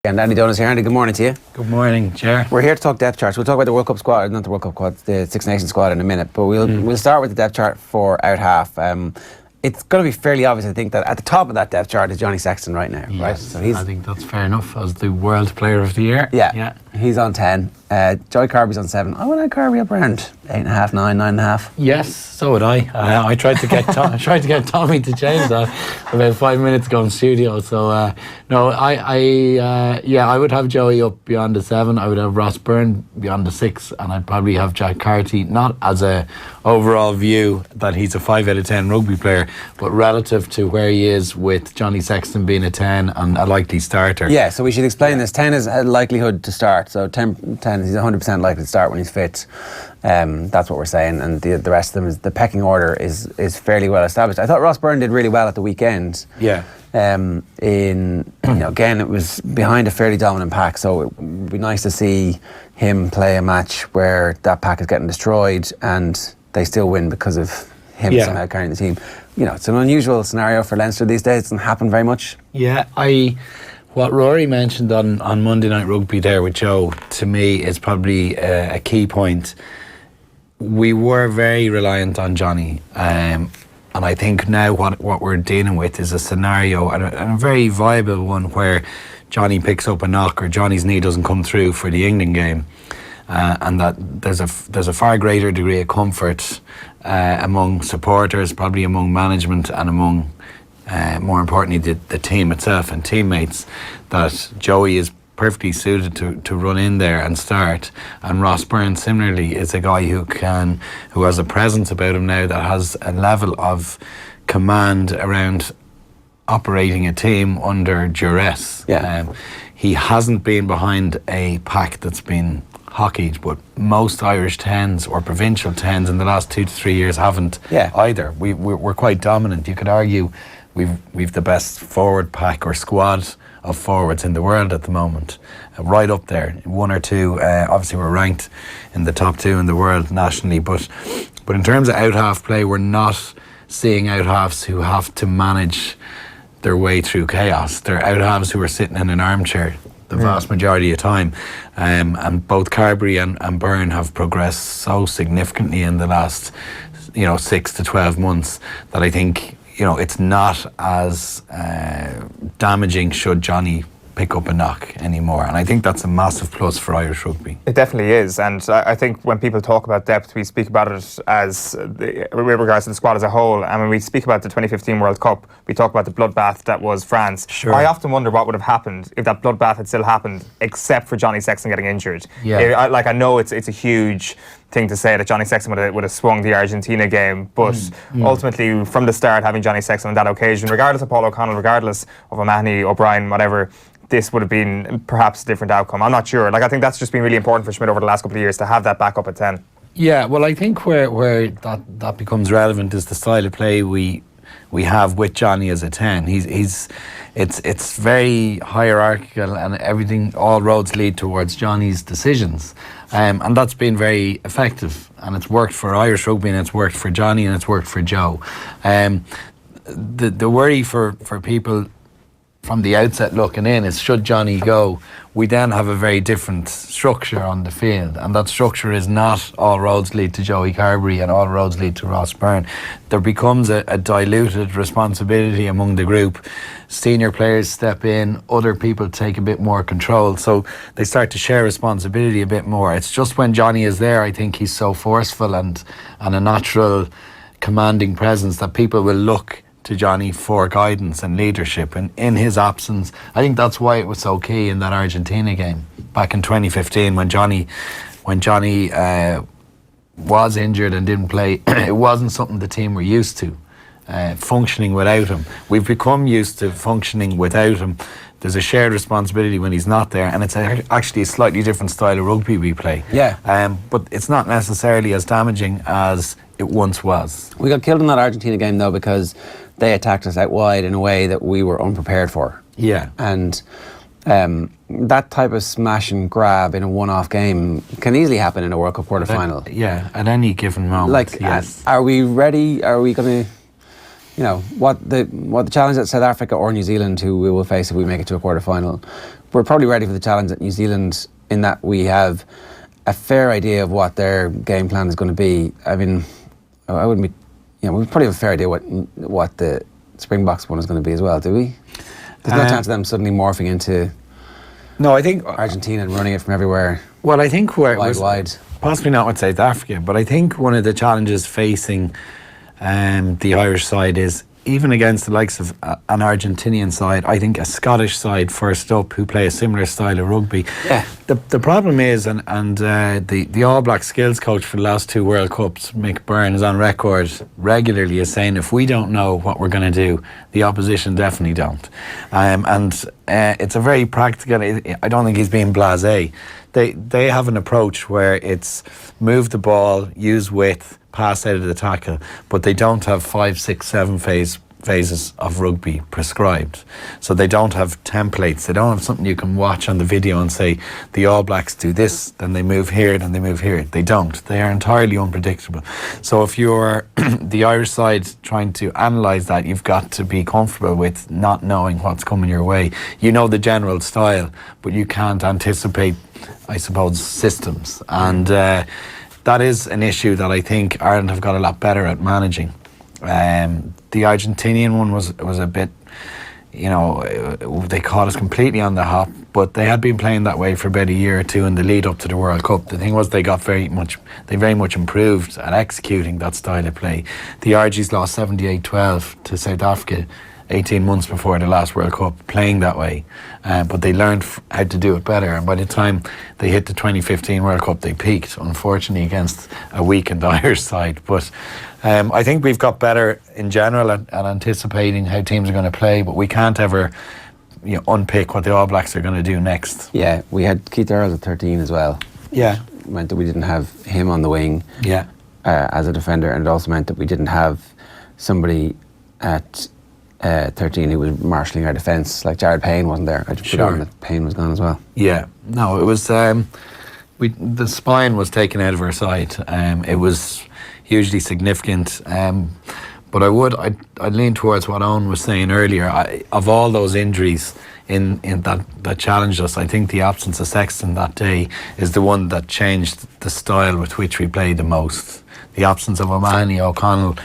And Andy Dunne is here. Andy, good morning to you. Good morning, Chair. We're here to talk depth charts. We'll talk about the World Cup squad, not the World Cup squad, the Six Nations squad in a minute. But we'll start with the depth chart for out half. It's going to be fairly obvious, I think, that at the top of that depth chart is Johnny Sexton right now, right? So I think that's fair enough as the World Player of the Year. Yeah. He's on 10. Joey Carbery's on 7. I would have Carbery up around 8.5, 9, 9.5. Yes, so would I. I tried to get Tommy to change that about 5 minutes ago in studio. So no, I would have Joey up beyond the 7. I would have Ross Byrne beyond the 6, and I'd probably have Jack Carty, not as a overall view that he's a 5 out of 10 rugby player, but relative to where he is with Johnny Sexton being a 10 and a likely starter. Yeah, so we should explain this. 10 is a likelihood to start. So 10 he's 100% likely to start when he's fit. That's what we're saying, and the rest of them is the pecking order is fairly well established. I thought Ross Byrne did really well at the weekend. Yeah. Again, it was behind a fairly dominant pack, so it would be nice to see him play a match where that pack is getting destroyed and they still win because of him somehow carrying the team. It's an unusual scenario for Leinster these days. It doesn't happen very much. Yeah, what Rory mentioned on Monday Night Rugby there with Joe, to me, is probably a key point. We were very reliant on Johnny, and I think now what we're dealing with is a scenario, and a very viable one, where Johnny picks up a knock or Johnny's knee doesn't come through for the England game, and that there's a far greater degree of comfort among supporters, probably among management, and among more importantly the team itself and teammates, that Joey is perfectly suited to run in there and start. And Ross Byrne similarly is a guy who has a presence about him now that has a level of command around operating a team under duress. He hasn't been behind a pack that's been hockeyed, but most Irish 10s or provincial 10s in the last 2 to 3 years haven't either. We're quite dominant. You could argue we've the best forward pack or squad of forwards in the world at the moment, right up there, 1 or 2. Obviously we're ranked in the top 2 in the world nationally, but in terms of out half play, we're not seeing out halves who have to manage their way through chaos. They're out halves who are sitting in an armchair the vast majority of time, and both Carbery and Byrne have progressed so significantly in the last 6 to 12 months that I think it's not as damaging should Johnny pick up a knock anymore, and I think that's a massive plus for Irish rugby. It definitely is, and I think when people talk about depth, we speak about it as with regards to the squad as a whole, and when we speak about the 2015 World Cup, we talk about the bloodbath that was France. Sure. I often wonder what would have happened if that bloodbath had still happened, except for Johnny Sexton getting injured. I know it's a huge thing to say that Johnny Sexton would have swung the Argentina game, but ultimately from the start, having Johnny Sexton on that occasion, regardless of Paul O'Connell, regardless of O'Mahony, O'Brien, whatever, this would have been perhaps a different outcome. I'm not sure. I think that's just been really important for Schmidt over the last couple of years to have that back up at 10. Yeah, well, I think where that becomes relevant is the style of play we have with Johnny as a 10. It's very hierarchical, and everything, all roads lead towards Johnny's decisions, and that's been very effective, and it's worked for Irish rugby, and it's worked for Johnny, and it's worked for Joe. The worry for people from the outset looking in is, should Johnny go, we then have a very different structure on the field, and that structure is not all roads lead to Joey Carbery and all roads lead to Ross Byrne. There becomes a diluted responsibility among the group. Senior players step in, other people take a bit more control, so they start to share responsibility a bit more. It's just when Johnny is there, I think he's so forceful and a natural commanding presence that people will look to Johnny for guidance and leadership, and in his absence, I think that's why it was so key in that Argentina game back in 2015 when Johnny was injured and didn't play. It wasn't something the team were used to functioning without him. We've become used to functioning without him. There's a shared responsibility when he's not there, and it's actually a slightly different style of rugby we play. But it's not necessarily as damaging as it once was. We got killed in that Argentina game though because they attacked us out wide in a way that we were unprepared for. And that type of smash and grab in a one-off game can easily happen in a World Cup quarter-final. At any given moment. Are we ready? Are we going to, what the challenge that South Africa or New Zealand, who we will face if we make it to a quarter-final, we're probably ready for the challenge at New Zealand in that we have a fair idea of what their game plan is going to be. I mean, I wouldn't be, we probably have a fair idea what the Springboks one is going to be as well, do we? There's no chance of them suddenly morphing into I think Argentina and running it from everywhere. Well, I think wide. Possibly not with South Africa, but I think one of the challenges facing the Irish side is, even against the likes of an Argentinian side, I think a Scottish side first up who play a similar style of rugby. Yeah. The problem is, and the All Black skills coach for the last 2 World Cups, Mick Byrne, is on record regularly as saying, if we don't know what we're going to do, the opposition definitely don't. It's a very practical, I don't think he's being blasé. They have an approach where it's move the ball, use width, pass out of the tackle, but they don't have 5, 6, 7 phases of rugby prescribed. So they don't have templates. They don't have something you can watch on the video and say, the All Blacks do this, then they move here, then they move here. They don't. They are entirely unpredictable. So if you're the Irish side trying to analyse that, you've got to be comfortable with not knowing what's coming your way. You know the general style, but you can't anticipate, I suppose, systems. And that is an issue that I think Ireland have got a lot better at managing. The Argentinian one was a bit, they caught us completely on the hop, but they had been playing that way for about a year or two in the lead up to the World Cup. The thing was, they very much improved at executing that style of play. The Argies lost 78-12 to South Africa 18 months before the last World Cup, playing that way, but they learned how to do it better, and by the time they hit the 2015 World Cup, they peaked, unfortunately, against a weakened Irish side. But I think we've got better in general at anticipating how teams are going to play, but we can't ever unpick what the All Blacks are going to do next. Yeah, we had Keith Earls at 13 as well. Yeah. Which meant that we didn't have him on the wing as a defender, and it also meant that we didn't have somebody at 13 who was marshalling our defence. Like Jared Payne wasn't there. I just put on that Payne was gone as well. Yeah. No, it was the spine was taken out of our side. It was hugely significant. But I'd lean towards what Owen was saying earlier. Of all those injuries in that challenged us, I think the absence of Sexton that day is the one that changed the style with which we played the most. The absence of O'Mahony, O'Connell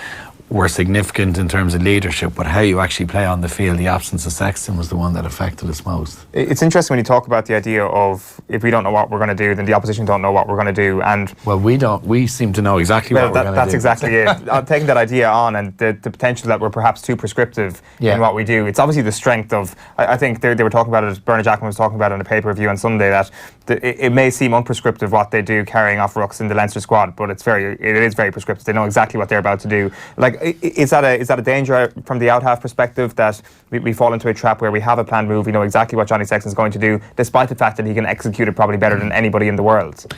were significant in terms of leadership, but how you actually play on the field, the absence of Sexton was the one that affected us most. It's interesting when you talk about the idea of, if we don't know what we're going to do, then the opposition don't know what we're going to do. And well, we seem to know exactly what we're going to do. That's exactly it. I'm taking that idea on, and the potential that we're perhaps too prescriptive in what we do. It's obviously the strength of, I think they were talking about it, Bernard Jackman was talking about it in a pay-per-view on Sunday, that it may seem unprescriptive what they do carrying off rucks in the Leinster squad, but it is very prescriptive. They know exactly what they're about to do. Like, is that a danger from the out-half perspective, that we fall into a trap where we have a planned move, we know exactly what Johnny Sexton's going to do, despite the fact that he can execute it probably better than anybody in the world?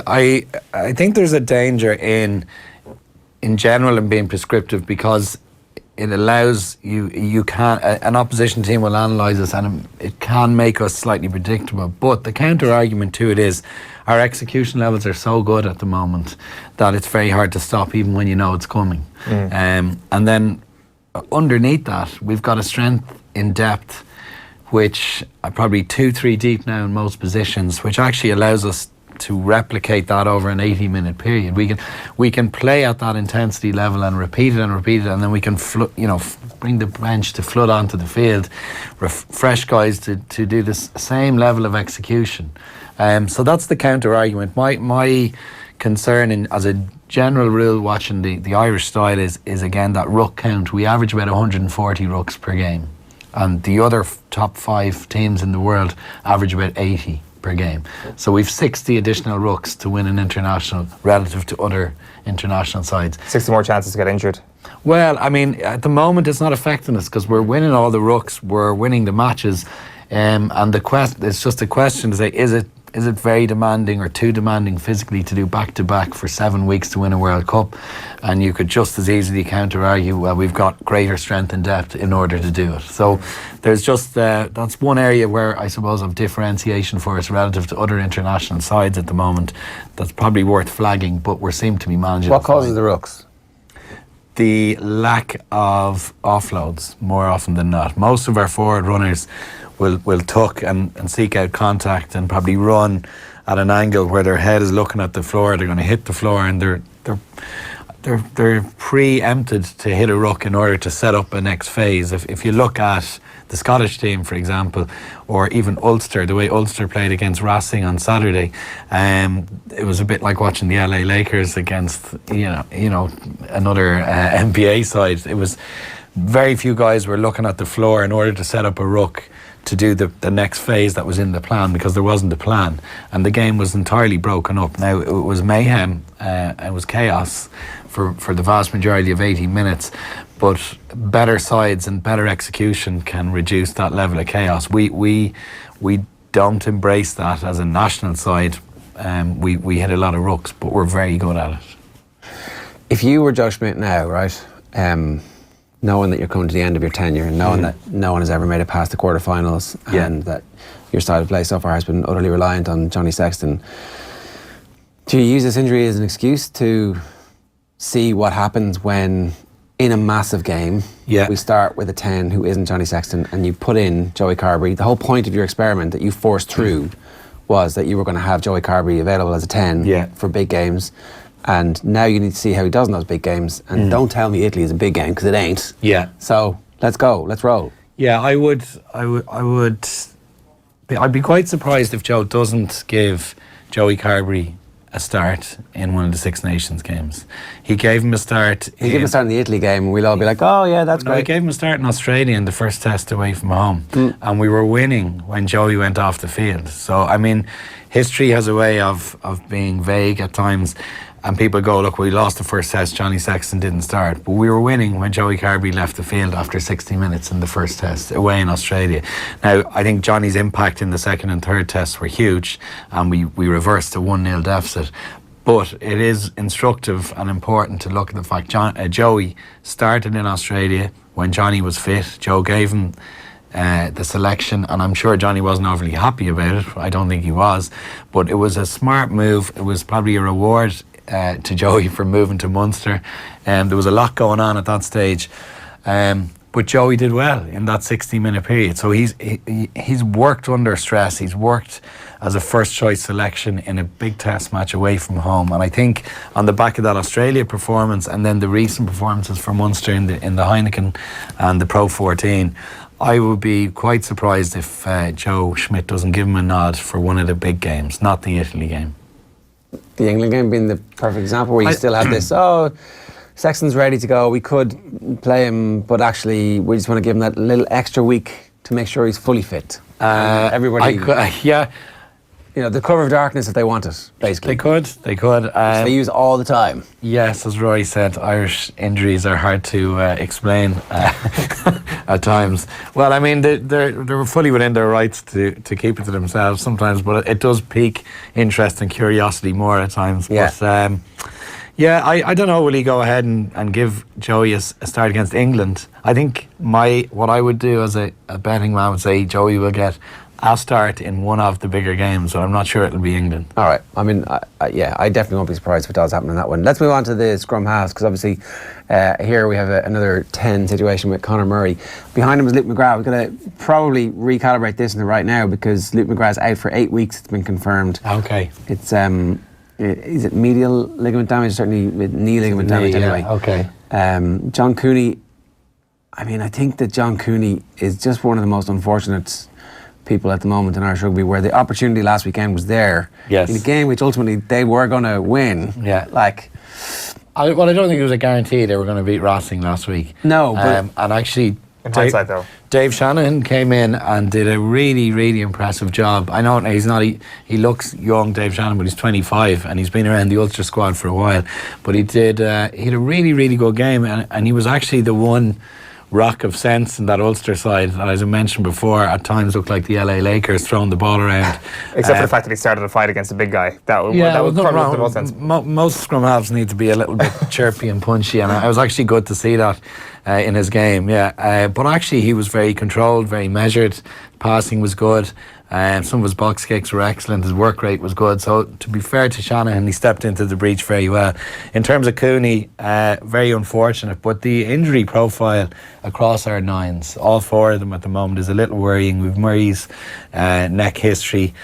I think there's a danger in general in being prescriptive, because it allows you can an opposition team will analyse us, and it can make us slightly predictable. But the counter argument to it is our execution levels are so good at the moment that it's very hard to stop, even when you know it's coming. And then underneath that, we've got a strength in depth, which are probably 2-3 deep now in most positions, which actually allows us to replicate that over an 80-minute period. We can play at that intensity level and repeat it, and then we can bring the bench to flood onto the field, fresh guys to do the same level of execution. So that's the counter argument. My concern, as a general rule, watching the Irish style is again that ruck count. We average about 140 rucks per game, and the other top 5 teams in the world average about 80 per game. So we've 60 additional rucks to win an international relative to other international sides. 60 more chances to get injured. Well, I mean, at the moment it's not affecting us because we're winning all the rucks, we're winning the matches, and it's just a question to say, is it very demanding or too demanding physically to do back-to-back for 7 weeks to win a World Cup? And you could just as easily counter-argue, well, we've got greater strength and depth in order to do it. So there's just, that's one area where I suppose of differentiation for us relative to other international sides at the moment that's probably worth flagging, but we seem to be managing. What causes the rucks? the lack of offloads more often than not. Most of our forward runners will tuck and seek out contact and probably run at an angle where their head is looking at the floor. They're going to hit the floor, and they're preempted to hit a ruck in order to set up a next phase. If you look at the Scottish team, for example, or even Ulster, the way Ulster played against Racing on Saturday, it was a bit like watching the LA Lakers against another NBA side. It was very few guys were looking at the floor in order to set up a ruck to do the next phase that was in the plan, because there wasn't a plan, and the game was entirely broken up. Now, it was mayhem, it was chaos for the vast majority of 80 minutes, but better sides and better execution can reduce that level of chaos. We don't embrace that as a national side. We hit a lot of rucks, but we're very good at it. If you were Joe Schmidt now, right, knowing that you're coming to the end of your tenure and knowing that no one has ever made it past the quarterfinals and that your style of play so far has been utterly reliant on Johnny Sexton, do you use this injury as an excuse to see what happens when, in a massive game, we start with a 10 who isn't Johnny Sexton and you put in Joey Carbery? The whole point of your experiment that you forced through was that you were going to have Joey Carbery available as a 10 for big games. And now you need to see how he does in those big games. And don't tell me Italy is a big game, because it ain't. Yeah. So let's go. Let's roll. Yeah, I'd be quite surprised if Joe doesn't give Joey Carbery a start in one of the Six Nations games. He gave him a start. He gave him a start in the Italy game, and we'll all be like, "Oh yeah, that's great." He gave him a start in Australia in the first test away from home, and we were winning when Joey went off the field. So I mean, history has a way of being vague at times. And people go, look, we lost the first test, Johnny Sexton didn't start. But we were winning when Joey Carbery left the field after 60 minutes in the first test, away in Australia. Now, I think Johnny's impact in the second and third tests were huge, and we reversed a 1-0 deficit. But it is instructive and important to look at the fact Joey started in Australia when Johnny was fit. Joe gave him the selection, and I'm sure Johnny wasn't overly happy about it. I don't think he was. But it was a smart move. It was probably a reward to Joey for moving to Munster. There was a lot going on at that stage, but Joey did well in that 60-minute period. So he's worked under stress. He's worked as a first choice selection in a big test match away from home, and I think on the back of that Australia performance and then the recent performances for Munster in the Heineken and the Pro 14, I would be quite surprised if Joe Schmidt doesn't give him a nod for one of the big games, not the Italy game. The England game being the perfect example where you still have this, Sexton's ready to go, we could play him, but actually we just want to give him that little extra week to make sure he's fully fit. Everybody, the cover of darkness if they want it, basically. They could. They use all the time. Yes, as Rory said, Irish injuries are hard to explain at times. Well, I mean, they're fully within their rights to keep it to themselves sometimes, but it does pique interest and curiosity more at times. Yeah. But, I don't know, will he go ahead and give Joey a start against England? I think what I would do as a betting man would say Joey will get a start in one of the bigger games, but I'm not sure it'll be England. All right. I mean, I definitely won't be surprised if it does happen in that one. Let's move on to the scrum-halves, because obviously here we have another 10 situation with Conor Murray. Behind him is Luke McGrath. We're going to probably recalibrate this right now, because Luke McGrath's out for 8 weeks. It's been confirmed. Okay. It's is it medial ligament damage? Certainly knee ligament damage anyway. Okay. John Cooney, I think that John Cooney is just one of the most unfortunate people at the moment in Irish rugby, where the opportunity last weekend was there in a game which ultimately they were going to win. Yeah. I don't think it was a guarantee they were going to beat Racing last week. No, but and actually, in hindsight, though, Dave Shanahan came in and did a really, really impressive job. I know he's not. He looks young, Dave Shanahan, but he's 25 and he's been around the Ulster squad for a while. But he had a really, really good game, and he was actually the one rock of sense in that Ulster side that, as I mentioned before, at times looked like the LA Lakers throwing the ball around. Except for the fact that he started a fight against a big guy. That would probably make the most sense. Most scrum halves need to be a little bit chirpy and punchy, and it was actually good to see that in his game. But actually he was very controlled, very measured. Passing was good. Some of his box kicks were excellent. His work rate was good. So to be fair to Shanahan, he stepped into the breach very well. In terms of Cooney, very unfortunate. But the injury profile across our nines, all four of them at the moment, is a little worrying. We've Murray's neck history.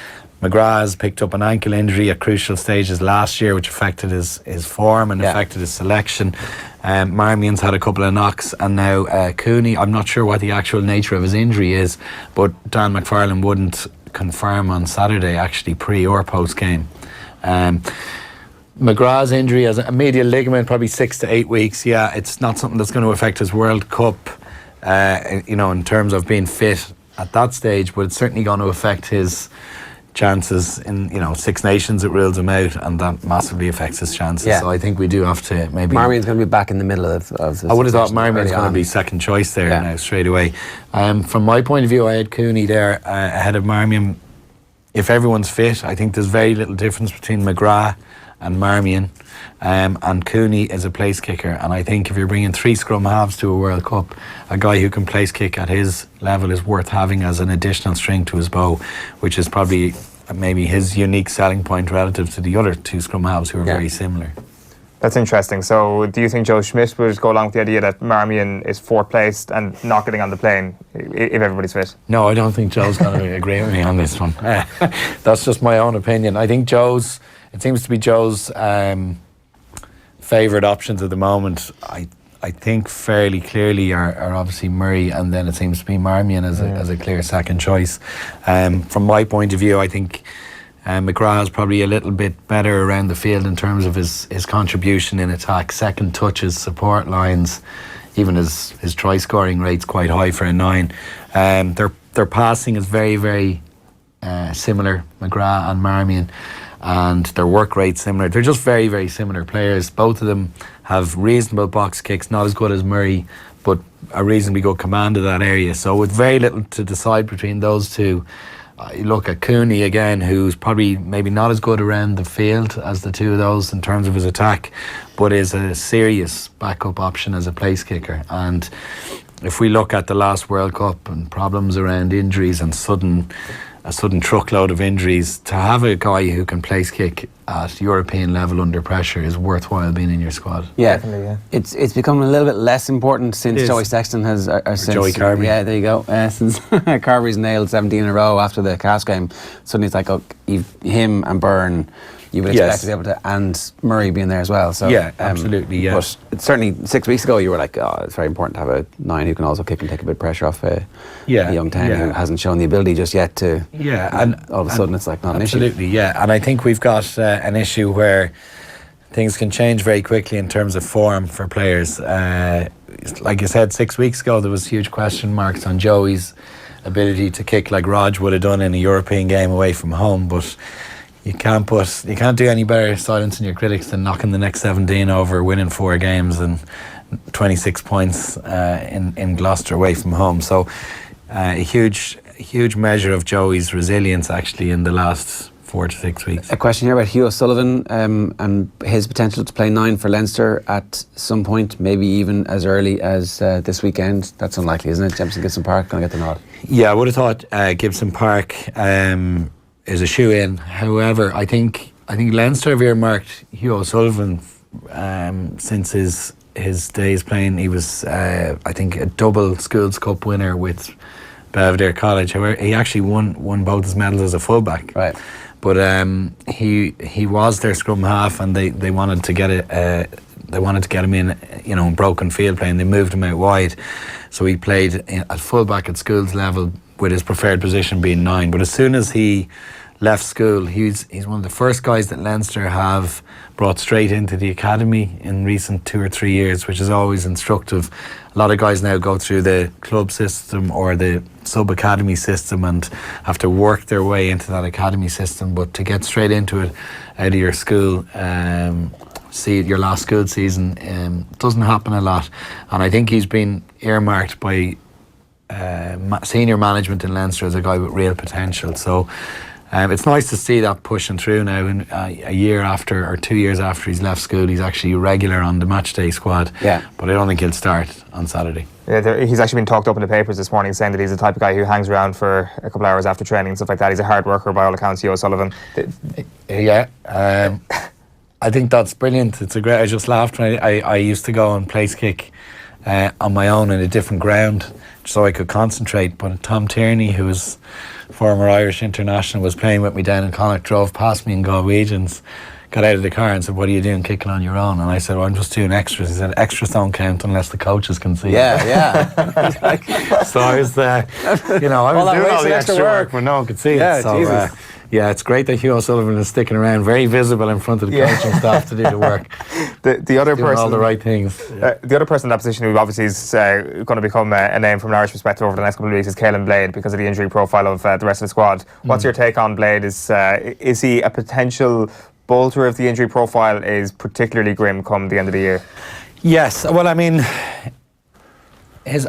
McGrath has picked up an ankle injury at crucial stages last year, which affected his form and affected his selection. Marmion's had a couple of knocks, and now Cooney, I'm not sure what the actual nature of his injury is, but Dan McFarlane wouldn't confirm on Saturday, actually, pre or post game. McGrath's injury as a medial ligament, probably 6 to 8 weeks. Yeah, it's not something that's going to affect his World Cup, in terms of being fit at that stage, but it's certainly going to affect his chances in Six Nations. It rules him out, and that massively affects his chances. So I think we do have to maybe. Marmion's going to be back in the middle of the I would have thought Marmion's going to be second choice there now straight away. From my point of view, I had Cooney there ahead of Marmion. If everyone's fit, I think there's very little difference between McGrath and Marmion, and Cooney is a place kicker, and I think if you're bringing 3 scrum halves to a World Cup, a guy who can place kick at his level is worth having as an additional string to his bow, which is probably maybe his unique selling point relative to the other 2 scrum halves who are very similar. That's interesting. So do you think Joe Schmidt would go along with the idea that Marmion is 4th placed and not getting on the plane if everybody's fit? No, I don't think Joe's going to agree with me on this one. That's just my own opinion. I think it seems to be Joe's favourite options at the moment. I think fairly clearly are obviously Murray, and then it seems to be Marmion as a clear second choice. From my point of view, I think McGrath is probably a little bit better around the field in terms of his contribution in attack, second touches, support lines, even his try scoring rate's quite high for a 9. Their passing is very, very similar, McGrath and Marmion, and their work rate similar. They're just very, very similar players. Both of them have reasonable box kicks, not as good as Murray, but a reasonably good command of that area. So with very little to decide between those two, you look at Cooney again, who's probably maybe not as good around the field as the 2 of those in terms of his attack, but is a serious backup option as a place kicker. And if we look at the last World Cup and problems around injuries and a sudden truckload of injuries, to have a guy who can place kick at European level under pressure is worthwhile being in your squad. Yeah, definitely, yeah. It's become a little bit less important since Joey Sexton has since Joey Carbery. Yeah, there you go. Since Carbery's nailed 17 in a row after the Cast game, suddenly it's like him and Byrne, you would expect to be able to, and Murray being there as well. So absolutely, yeah. But it's certainly 6 weeks ago you were like, it's very important to have a 9 who can also kick and take a bit of pressure off a young 10 who hasn't shown the ability just yet to. And all of a sudden it's like not an issue. Absolutely, yeah. And I think we've got an issue where things can change very quickly in terms of form for players. Like you said, 6 weeks ago there was huge question marks on Joey's ability to kick like Rog would have done in a European game away from home, but you can't do any better silencing your critics than knocking the next 17 over, winning 4 games and 26 points in Gloucester away from home. So a huge measure of Joey's resilience actually in the last 4 to 6 weeks. A question here about Hugh O'Sullivan and his potential to play 9 for Leinster at some point, maybe even as early as this weekend. That's unlikely, isn't it? Jemison Gibson Park going to get the nod. Yeah, I would have thought Gibson Park is a shoe-in. However, I think Leinster have earmarked Hugh O'Sullivan since his days playing. He was, I think, a double Schools Cup winner with Belvedere College. However, he actually won both his medals as a fullback. Right. But he was their scrum half, and they wanted to get him in, in broken field play, and they moved him out wide. So he played at fullback at Schools level, with his preferred position being 9. But as soon as he left school, he's one of the first guys that Leinster have brought straight into the academy in recent 2 or 3 years, which is always instructive. A lot of guys now go through the club system or the sub-academy system and have to work their way into that academy system, but to get straight into it out of your school, your last school season, doesn't happen a lot. And I think he's been earmarked by senior management in Leinster as a guy with real potential. So it's nice to see that pushing through now. And a year after or 2 years after he's left school, he's actually regular on the match day squad. Yeah. But I don't think he'll start on Saturday. Yeah, he's actually been talked up in the papers this morning, saying that he's the type of guy who hangs around for a couple of hours after training and stuff like that. He's a hard worker by all accounts, Joe Sullivan. Yeah, I think that's brilliant. It's a great. I just laughed when I used to go and place kick on my own in a different ground so I could concentrate. But Tom Tierney, who was former Irish international, was playing with me down in Connacht, drove past me in Galwegians, got out of the car and said, "What are you doing kicking on your own?" And I said, "Well, I'm just doing extras." He said, "Extras don't count unless the coaches can see." Yeah. So I was, I was doing all the extra work when no one could see it. So, Jesus. Yeah, it's great that Hugh O'Sullivan is sticking around, very visible in front of the coaching staff to do the work. The other doing person, all the right things. The other person in that position who obviously is going to become a name from an Irish perspective over the next couple of weeks is Caelan Blade, because of the injury profile of the rest of the squad. What's your take on Blade? Is he a potential bolter if the injury profile is particularly grim come the end of the year? Yes. Well, I mean,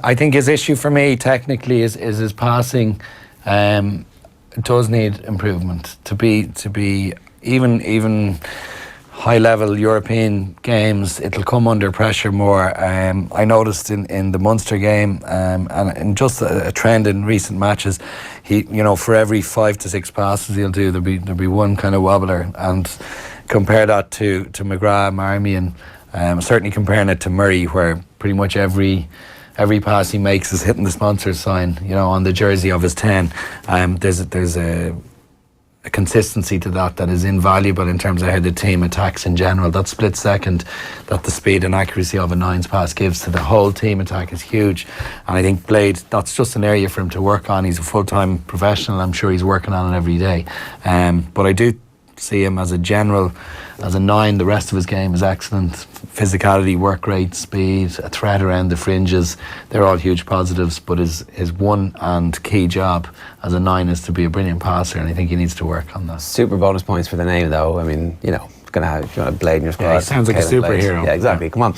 I think his issue for me technically is his passing. It does need improvement to be even high level European games. It'll come under pressure more. I noticed in the Munster game and in just a trend in recent matches, he, for every 5 to 6 passes he'll do, there'll be one kind of wobbler. And compare that to McGrath, Marmion, certainly comparing it to Murray, where pretty much every pass he makes is hitting the sponsor sign, on the jersey of his 10. There's a consistency to that is invaluable in terms of how the team attacks in general. That split second that the speed and accuracy of a nines pass gives to the whole team attack is huge. And I think Blade, that's just an area for him to work on. He's a full-time professional. I'm sure he's working on it every day. But I do see him as a 9. The rest of his game is excellent. Physicality, work rate, speed, a threat around the fringes, they're all huge positives. But his one and key job as a 9 is to be a brilliant passer, and I think he needs to work on that. Super bonus points for the name, though. I mean, if you want a Blade in your squad. Yeah, he sounds like a superhero. Yeah, exactly. Come on.